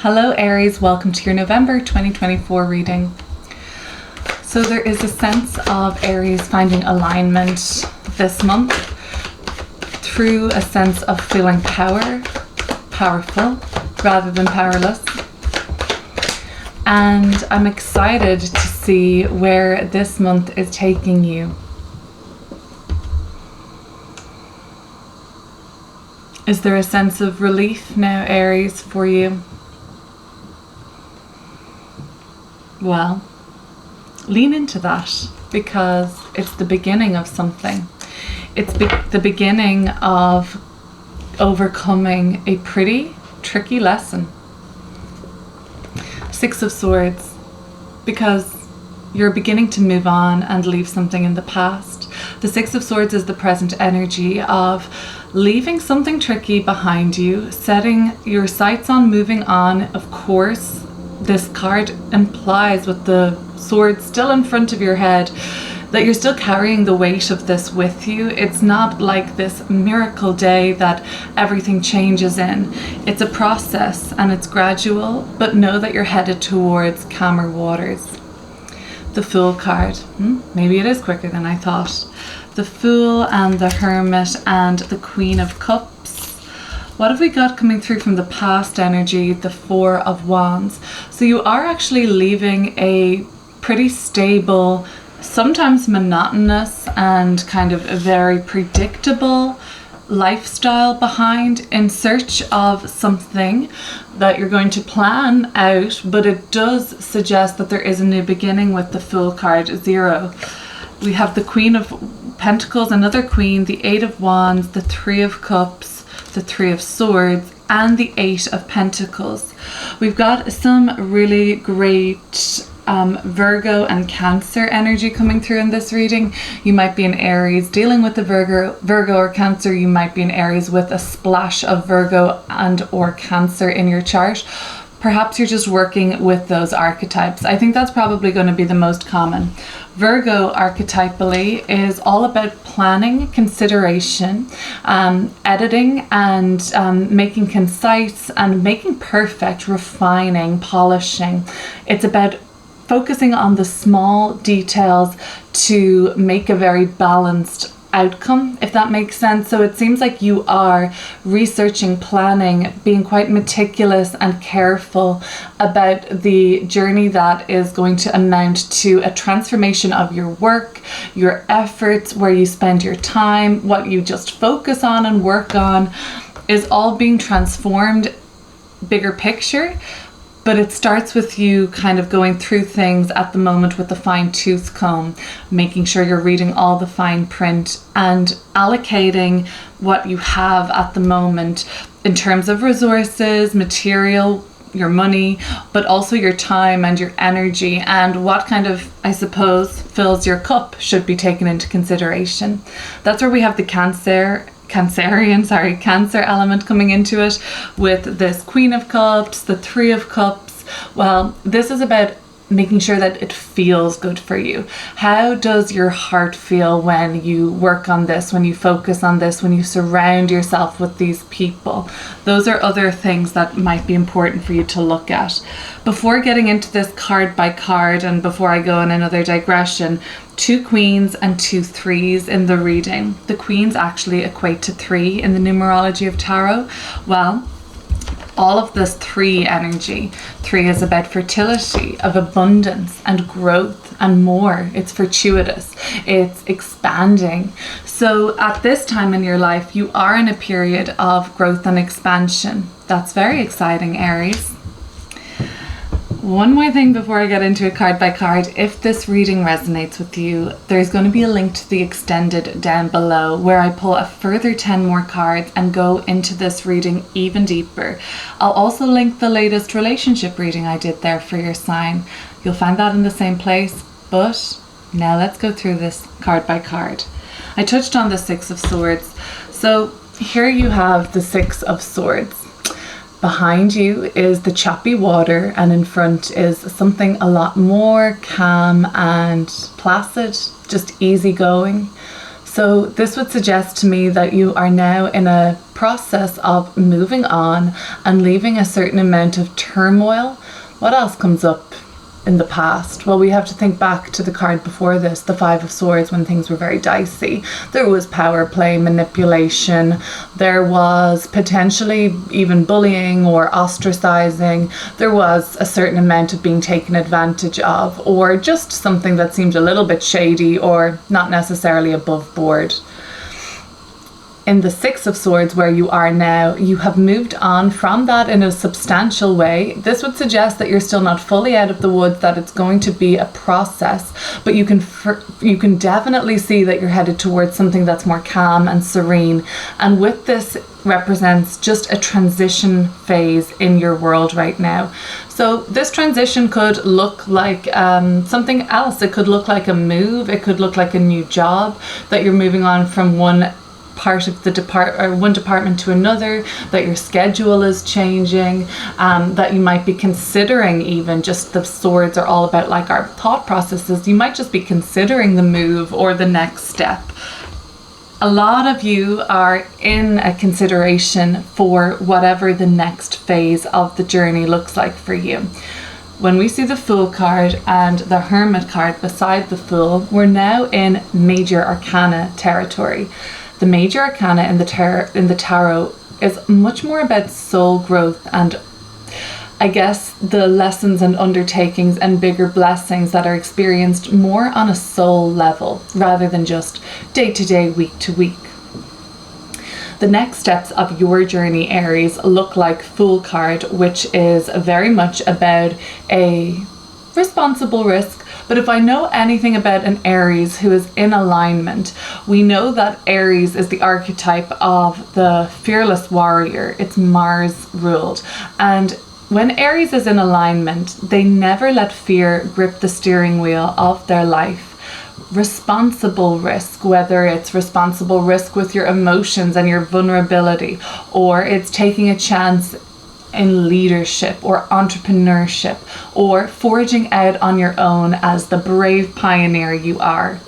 Hello Aries, welcome to your November 2024 reading. So there is a sense of Aries finding alignment this month through a sense of feeling powerful rather than powerless. And I'm excited to see where this month is taking you. Is there a sense of relief now, Aries, for you? Well, lean into that because it's the beginning of something. It's the beginning of overcoming a pretty tricky lesson. Six of Swords, because you're beginning to move on and leave something in the past. The Six of Swords is the present energy of leaving something tricky behind you, setting your sights on moving on. Of course, this card implies, with the sword still in front of your head, that you're still carrying the weight of this with you. It's not like this miracle day that everything changes in. It's a process and it's gradual, but know that you're headed towards calmer waters. The Fool card. Maybe it is quicker than I thought. The Fool and the Hermit and the Queen of Cups. What have we got coming through from the past energy? The Four of Wands. So you are actually leaving a pretty stable, sometimes monotonous and kind of a very predictable lifestyle behind in search of something that you're going to plan out, but it does suggest that there is a new beginning with the Fool card, 0. We have the Queen of Pentacles, another Queen, the Eight of Wands, the Three of Cups, the Three of Swords, and the Eight of Pentacles. We've got some really great Virgo and Cancer energy coming through in this reading. You might be an Aries dealing with the Virgo or Cancer. You might be an Aries with a splash of Virgo and or Cancer in your chart. Perhaps you're just working with those archetypes. I think that's probably going to be the most common. Virgo archetypally is all about planning, consideration, editing, and making concise and making perfect, refining, polishing. It's about focusing on the small details to make a very balanced outcome, if that makes sense. So it seems like you are researching, planning, being quite meticulous and careful about the journey that is going to amount to a transformation of your work, your efforts, where you spend your time, what you just focus on and work on is all being transformed, bigger picture. But it starts with you kind of going through things at the moment with the fine-tooth comb, making sure you're reading all the fine print and allocating what you have at the moment in terms of resources, material, your money, but also your time and your energy, and what kind of, I suppose, fills your cup should be taken into consideration. That's where we have the Cancer element coming into it with this Queen of Cups, the Three of Cups. Well, this is about making sure that it feels good for you. How does your heart feel when you work on this, when you focus on this, when you surround yourself with these people? Those are other things that might be important for you to look at. Before getting into this card by card, and before I go on another digression, 2 queens and 2 threes in the reading. The queens actually equate to 3 in the numerology of tarot. Well, all of this 3 energy. 3 is about fertility, of abundance and growth and more. It's fortuitous. It's expanding. So at this time in your life, you are in a period of growth and expansion. That's very exciting, Aries. One more thing before I get into a card by card. If this reading resonates with you, there's going to be a link to the extended down below where I pull a further 10 more cards and go into this reading even deeper. I'll also link the latest relationship reading I did there for your sign. You'll find that in the same place, but now let's go through this card by card. I touched on the Six of Swords. So here you have the Six of Swords. Behind you is the choppy water, and in front is something a lot more calm and placid, just easygoing. So this would suggest to me that you are now in a process of moving on and leaving a certain amount of turmoil. What else comes up in the past? Well, we have to think back to the card before this, the Five of Swords, when things were very dicey. There was power play, manipulation. There was potentially even bullying or ostracizing. There was a certain amount of being taken advantage of, or just something that seemed a little bit shady or not necessarily above board. In the Six of Swords, where you are now, you have moved on from that in a substantial way. This would suggest that you're still not fully out of the woods, that it's going to be a process, but you can definitely see that you're headed towards something that's more calm and serene. And with this represents just a transition phase in your world right now. So this transition could look like something else. It could look like a move. It could look like a new job, that you're moving on from one part of the one department to another, that your schedule is changing, that you might be considering, even just the swords are all about like our thought processes. You might just be considering the move or the next step. A lot of you are in a consideration for whatever the next phase of the journey looks like for you. When we see the Fool card and the Hermit card beside the Fool, we're now in Major Arcana territory. The Major Arcana in the Tarot is much more about soul growth and, I guess, the lessons and undertakings and bigger blessings that are experienced more on a soul level rather than just day to day, week to week. The next steps of your journey, Aries, look like Fool card, which is very much about a responsible risk. But if I know anything about an Aries who is in alignment, we know that Aries is the archetype of the fearless warrior. It's Mars ruled. And when Aries is in alignment, they never let fear grip the steering wheel of their life. Responsible risk, whether it's responsible risk with your emotions and your vulnerability, or it's taking a chance in leadership or entrepreneurship, or forging out on your own as the brave pioneer you are.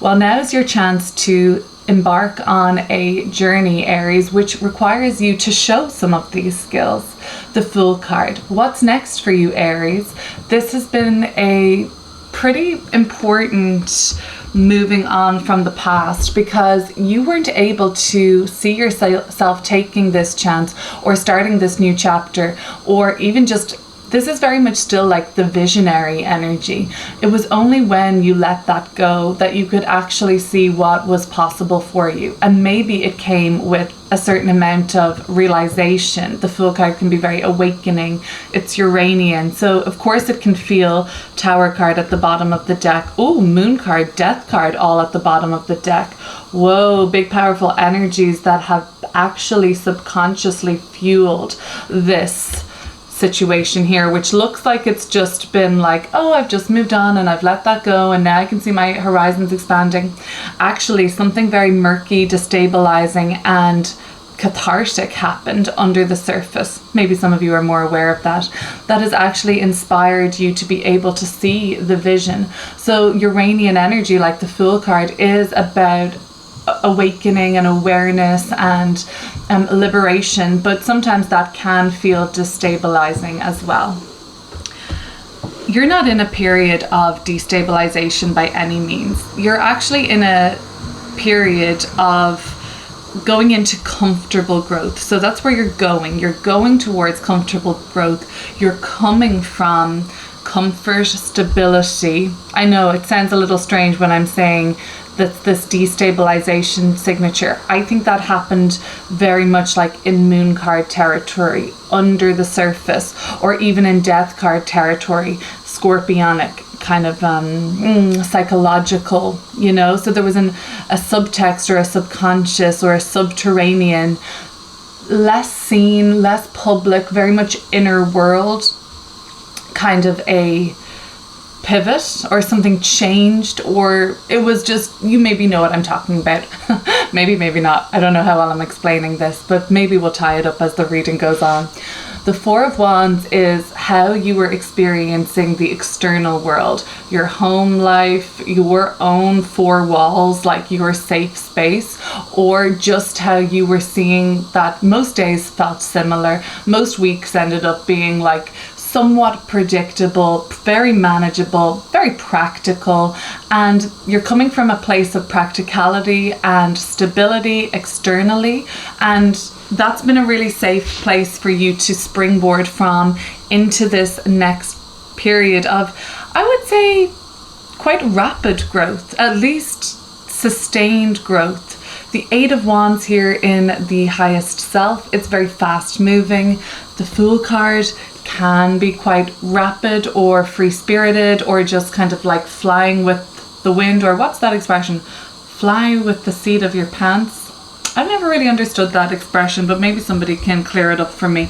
Well, now is your chance to embark on a journey, Aries, which requires you to show some of these skills. The Fool card. What's next for you, Aries? This has been a pretty important moving on from the past, because you weren't able to see yourself taking this chance or starting this new chapter, or even just, this is very much still like the visionary energy. It was only when you let that go that you could actually see what was possible for you. And maybe it came with a certain amount of realization. The Fool card can be very awakening. It's Uranian. So of course it can feel Tower card at the bottom of the deck. Oh, Moon card, Death card all at the bottom of the deck. Whoa, big powerful energies that have actually subconsciously fueled this situation here, which looks like it's just been like, oh, I've just moved on and I've let that go and now I can see my horizons expanding. Actually, something very murky, destabilizing and cathartic happened under the surface. Maybe some of you are more aware of that. That has actually inspired you to be able to see the vision. So Uranian energy, like the Fool card, is about awakening and awareness and liberation, but sometimes that can feel destabilizing as well. You're not in a period of destabilization by any means. You're actually in a period of going into comfortable growth. So that's where you're going. You're going towards comfortable growth. You're coming from comfort, stability. I know it sounds a little strange when I'm saying that this destabilization signature. I think that happened very much like in Moon card territory, under the surface, or even in Death card territory, scorpionic, kind of psychological, you know. So there was a subtext or a subconscious or a subterranean, less seen, less public, very much inner world, kind of a pivot, or something changed, or it was just, you maybe know what I'm talking about. maybe not. I don't know how well I'm explaining this, but maybe we'll tie it up as the reading goes on. The Four of Wands is how you were experiencing the external world, your home life, your own four walls, like your safe space, or just how you were seeing that most days felt similar. Most weeks ended up being like somewhat predictable, very manageable, very practical, and you're coming from a place of practicality and stability externally, and that's been a really safe place for you to springboard from into this next period of, I would say, quite rapid growth, at least sustained growth. The Eight of Wands here in the highest self, it's very fast moving. The Fool card can be quite rapid or free-spirited, or just kind of like flying with the wind, or what's that expression? Fly with the seat of your pants. I've never really understood that expression, but maybe somebody can clear it up for me.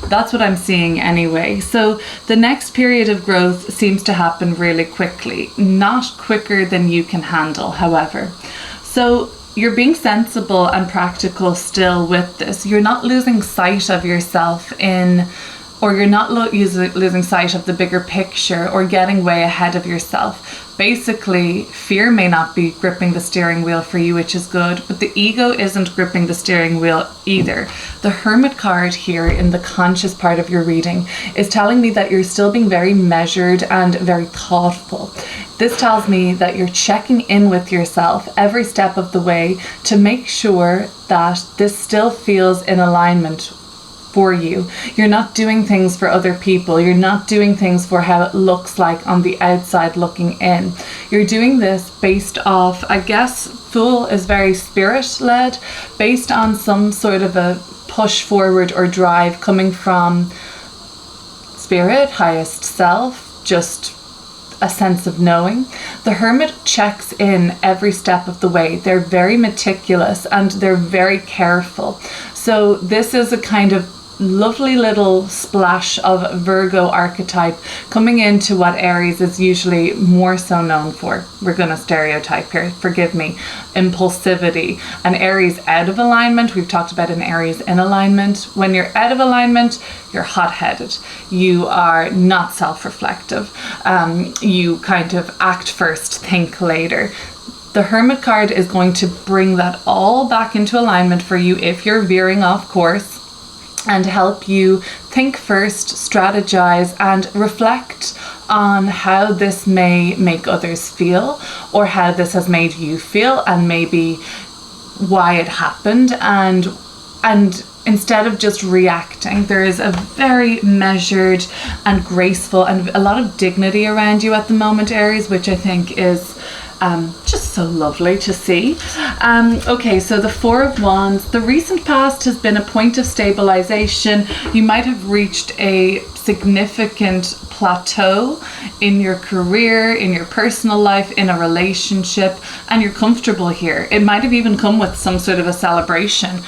That's what I'm seeing anyway. So the next period of growth seems to happen really quickly, not quicker than you can handle, however. So you're being sensible and practical still with this. You're not losing sight of yourself or you're not losing sight of the bigger picture or getting way ahead of yourself. Basically, fear may not be gripping the steering wheel for you, which is good, but the ego isn't gripping the steering wheel either. The Hermit card here in the conscious part of your reading is telling me that you're still being very measured and very thoughtful. This tells me that you're checking in with yourself every step of the way to make sure that this still feels in alignment for you. You're not doing things for other people. You're not doing things for how it looks like on the outside looking in. You're doing this based off, I guess, Fool is very spirit-led, based on some sort of a push forward or drive coming from spirit, highest self, just a sense of knowing. The Hermit checks in every step of the way. They're very meticulous and they're very careful. So this is a kind of lovely little splash of Virgo archetype coming into what Aries is usually more so known for. We're going to stereotype here, forgive me. Impulsivity. An Aries out of alignment, we've talked about an Aries in alignment. When you're out of alignment, you're hot-headed. You are not self-reflective. You kind of act first, think later. The Hermit card is going to bring that all back into alignment for you if you're veering off course, and help you think first, strategize, and reflect on how this may make others feel, or how this has made you feel, and maybe why it happened. And instead of just reacting, there is a very measured and graceful and a lot of dignity around you at the moment, Aries, which I think is just so lovely to see. Okay, so the Four of Wands. The recent past has been a point of stabilization. You might have reached a significant plateau in your career, in your personal life, in a relationship, and you're comfortable here. It might have even come with some sort of a celebration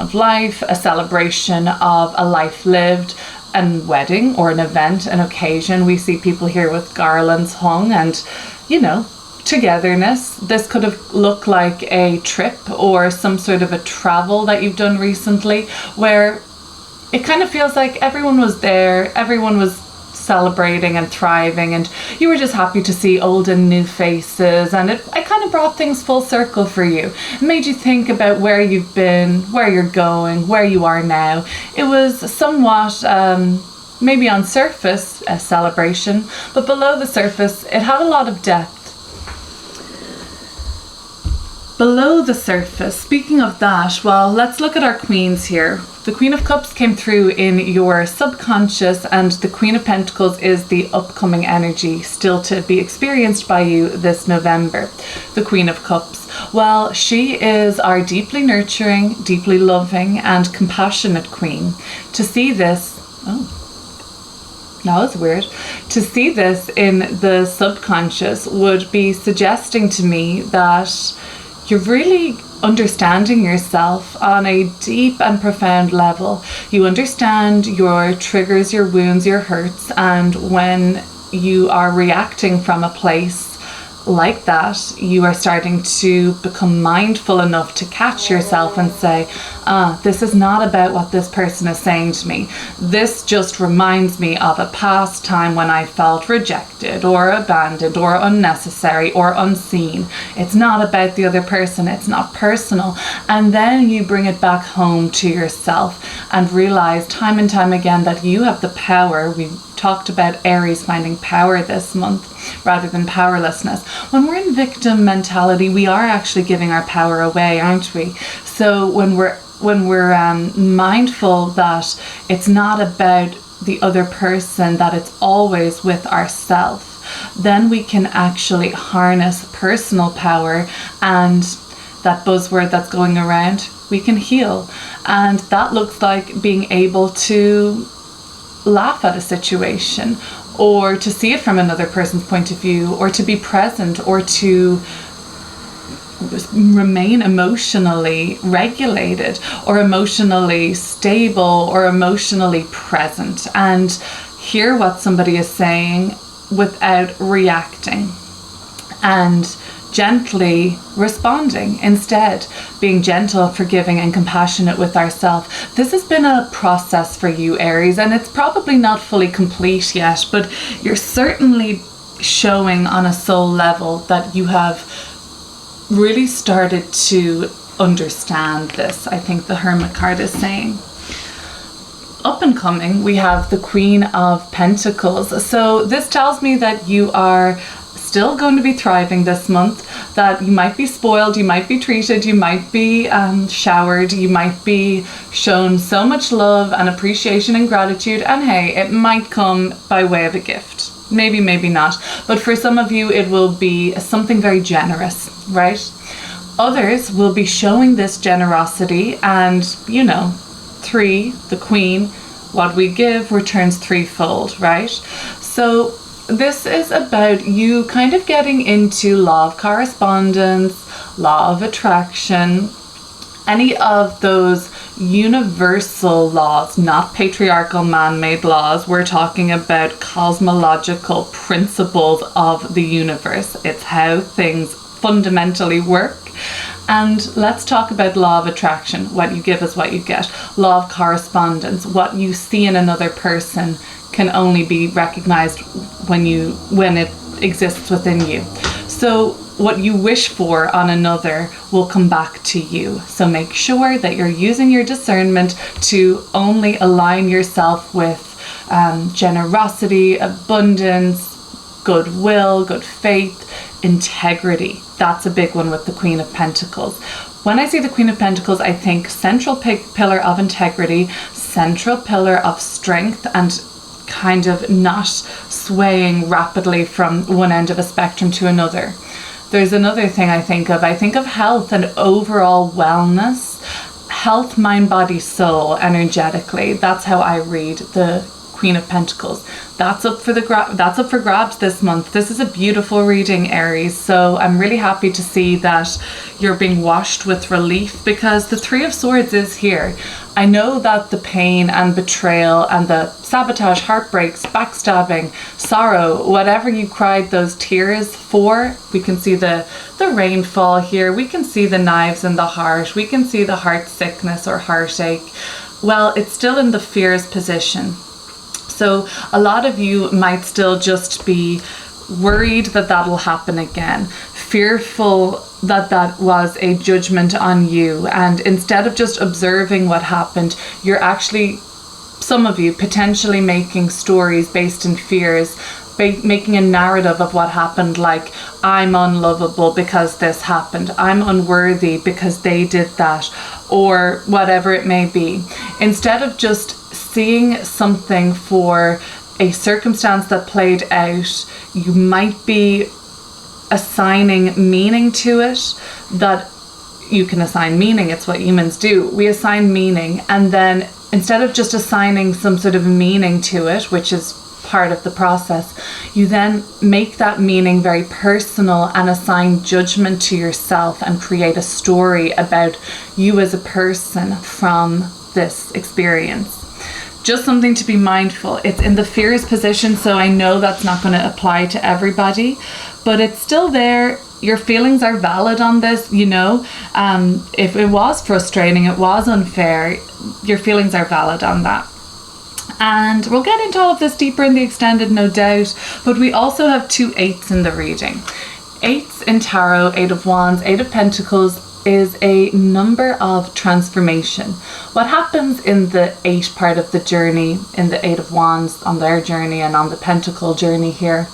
of life, a celebration of a life lived, a wedding or an event, an occasion. We see people here with garlands hung and, you know, togetherness. This could have looked like a trip or some sort of a travel that you've done recently, where it kind of feels like everyone was there, everyone was celebrating and thriving, and you were just happy to see old and new faces, and it kind of brought things full circle for you. It made you think about where you've been, where you're going, where you are now. It was somewhat maybe on surface a celebration, but below the surface it had a lot of depth. Below the surface, speaking of that, well, let's look at our queens here. The Queen of Cups came through in your subconscious, and the Queen of Pentacles is the upcoming energy still to be experienced by you this November. The Queen of Cups, well, she is our deeply nurturing, deeply loving, and compassionate queen. To see this, now it's weird. To see this in the subconscious would be suggesting to me that you're really understanding yourself on a deep and profound level. You understand your triggers, your wounds, your hurts, and when you are reacting from a place like that, you are starting to become mindful enough to catch yourself and say, this is not about what this person is saying to me. This just reminds me of a past time when I felt rejected or abandoned or unnecessary or unseen. It's not about the other person. It's not personal. And then you bring it back home to yourself and realize time and time again that you have the power. We talked about Aries finding power this month rather than powerlessness. When we're in victim mentality, we are actually giving our power away, aren't we? So when we're mindful that it's not about the other person, that it's always with ourself, then we can actually harness personal power, and that buzzword that's going around, we can heal. And that looks like being able to laugh at a situation, or to see it from another person's point of view, or to be present, or to remain emotionally regulated or emotionally stable or emotionally present, and hear what somebody is saying without reacting, and gently responding instead, being gentle, forgiving and compassionate with ourselves. This has been a process for you, Aries, and it's probably not fully complete yet, but you're certainly showing on a soul level that you have really started to understand this. I think the Hermit card is saying. Up and coming, we have the Queen of Pentacles. So this tells me that you are still going to be thriving this month, that you might be spoiled, you might be treated, you might be showered, you might be shown so much love and appreciation and gratitude, and hey, it might come by way of a gift. Maybe, maybe not. But for some of you, it will be something very generous, right? Others will be showing this generosity, and, you know, 3, the Queen, what we give returns threefold, right? So this is about you kind of getting into law of correspondence, law of attraction, any of those universal laws, not patriarchal man-made laws. We're talking about cosmological principles of the universe. It's how things fundamentally work. And let's talk about law of attraction. What you give is what you get. Law of correspondence. What you see in another person can only be recognized when it exists within you. So what you wish for on another will come back to you. So make sure that you're using your discernment to only align yourself with generosity, abundance, goodwill, good faith, integrity. That's a big one with the Queen of Pentacles. When I see the Queen of Pentacles, I think central pillar of integrity, central pillar of strength, and kind of not swaying rapidly from one end of a spectrum to another. There's another thing I think of health and overall wellness, health, mind, body, soul, energetically. That's how I read the Queen of Pentacles. That's up for grabs this month. This is a beautiful reading, Aries. So I'm really happy to see that you're being washed with relief, because the 3 of Swords is here. I know that the pain and betrayal and the sabotage, heartbreaks, backstabbing, sorrow, whatever you cried those tears for, we can see the rainfall here. We can see the knives in the heart. We can see the heart sickness or heartache. Well, it's still in the fears position. So a lot of you might still just be worried that that will happen again, fearful that that was a judgment on you. And instead of just observing what happened, you're actually, some of you, potentially making stories based in fears, making a narrative of what happened, like, I'm unlovable because this happened, I'm unworthy because they did that, or whatever it may be. Instead of just seeing something for a circumstance that played out, you might be assigning meaning to it. That you can assign meaning, it's what humans do. We assign meaning, and then instead of just assigning some sort of meaning to it, which is part of the process, you then make that meaning very personal and assign judgment to yourself and create a story about you as a person from this experience. Just something to be mindful. It's in the fears position, so I know that's not going to apply to everybody, but it's still there your feelings are valid on this, you know. If it was frustrating, it was unfair, your feelings are valid on that. And we'll get into all of this deeper in the extended, no doubt. But we also have 2 8s in the reading. 8s in tarot, 8 of Wands, 8 of Pentacles is a number of transformation. What happens in the 8 part of the journey, in the 8 of Wands, on their journey and on the Pentacle journey here,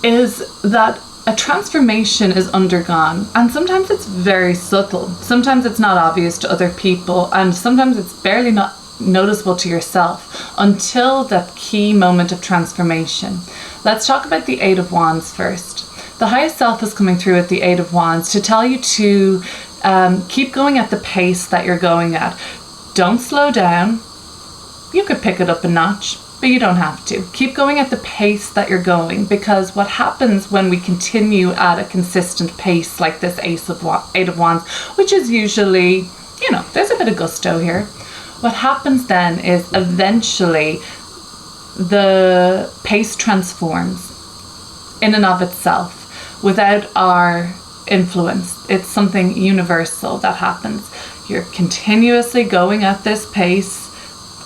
is that a transformation is undergone, and sometimes it's very subtle. Sometimes it's not obvious to other people, and sometimes it's barely not noticeable to yourself until that key moment of transformation. Let's talk about the 8 of Wands first. The highest self is coming through at the 8 of Wands to tell you to keep going at the pace that you're going at. Don't slow down. You could pick it up a notch, but you don't have to. Keep going at the pace that you're going, because what happens when we continue at a consistent pace like this 8 of Wands, which is usually, you know, there's a bit of gusto here. What happens then is eventually the pace transforms in and of itself without our influence. It's something universal that happens. You're continuously going at this pace.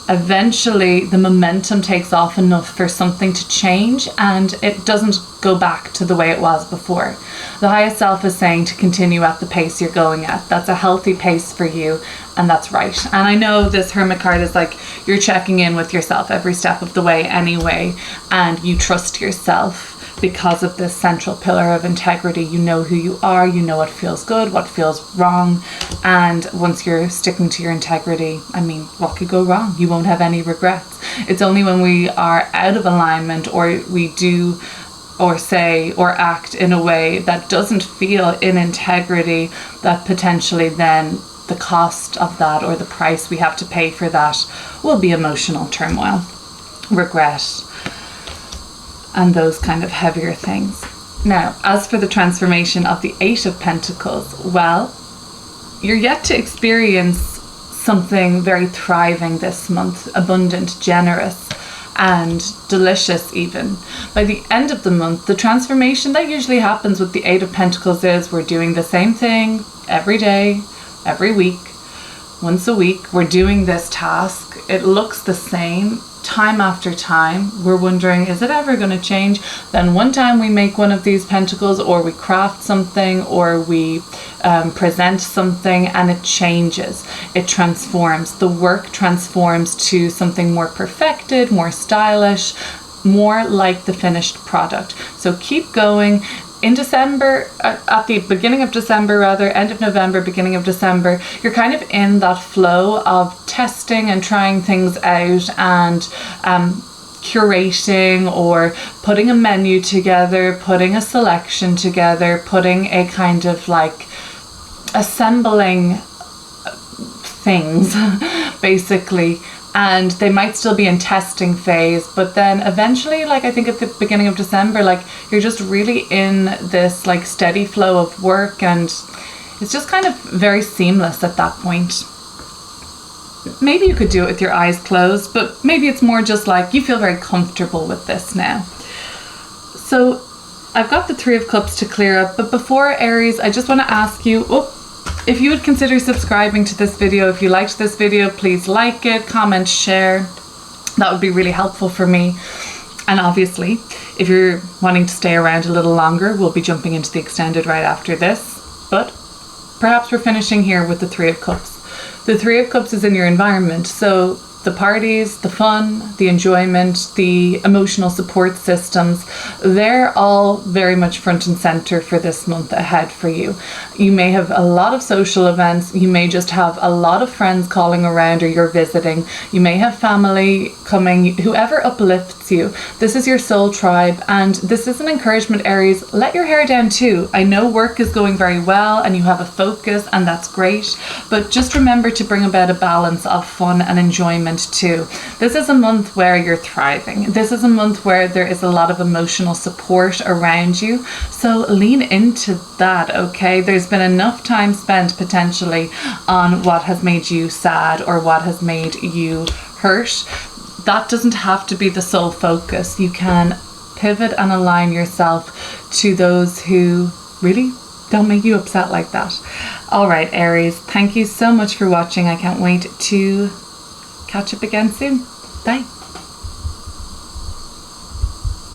Eventually the momentum takes off enough for something to change, and it doesn't go back to the way it was before. The highest self is saying to continue at the pace you're going at. That's a healthy pace for you, and that's right. And I know this Hermit card is like you're checking in with yourself every step of the way anyway, and you trust yourself because of this central pillar of integrity. You know who you are, you know what feels good, what feels wrong, and once you're sticking to your integrity, I mean, what could go wrong? You won't have any regrets. It's only when we are out of alignment, or we do or say or act in a way that doesn't feel in integrity, that potentially then the cost of that, or the price we have to pay for that, will be emotional turmoil, regret, and those kind of heavier things. Now, as for the transformation of the 8 of Pentacles, well, you're yet to experience something very thriving this month, abundant, generous, and delicious even. By the end of the month, the transformation that usually happens with the 8 of Pentacles is we're doing the same thing every day, every week, once a week. We're doing this task. It looks the same time after time. We're wondering, is it ever going to change? Then one time we make one of these pentacles, or we craft something, or we present something, and it changes. It transforms. The work transforms to something more perfected, more stylish, more like the finished product. So keep going. In December, at the beginning of December rather, end of November, beginning of December, you're kind of in that flow of testing and trying things out, and curating, or putting a menu together, putting a selection together, putting a kind of like assembling things basically. And they might still be in testing phase, but then eventually, like I think at the beginning of December, like you're just really in this like steady flow of work, and it's just kind of very seamless at that point. Maybe you could do it with your eyes closed, but maybe it's more just like you feel very comfortable with this now. So I've got the 3 of Cups to clear up, but before, Aries, I just want to ask you, if you would consider subscribing to this video. If you liked this video, please like it, comment, share. That would be really helpful for me. And obviously, if you're wanting to stay around a little longer, we'll be jumping into the extended right after this. But perhaps we're finishing here with the 3 of Cups. The 3 of Cups is in your environment. So the parties, the fun, the enjoyment, the emotional support systems, they're all very much front and center for this month ahead for you. You may have a lot of social events. You may just have a lot of friends calling around, or you're visiting. You may have family coming, whoever uplifts you. This is your soul tribe, and this is an encouragement, Aries. Let your hair down too. I know work is going very well and you have a focus, and that's great, but just remember to bring about a balance of fun and enjoyment too. This is a month where you're thriving. This is a month where there is a lot of emotional support around you. So lean into that, okay? There's been enough time spent potentially on what has made you sad or what has made you hurt. That doesn't have to be the sole focus. You can pivot and align yourself to those who really don't make you upset like that. All right, Aries, thank you so much for watching. I can't wait to catch up again soon. Bye.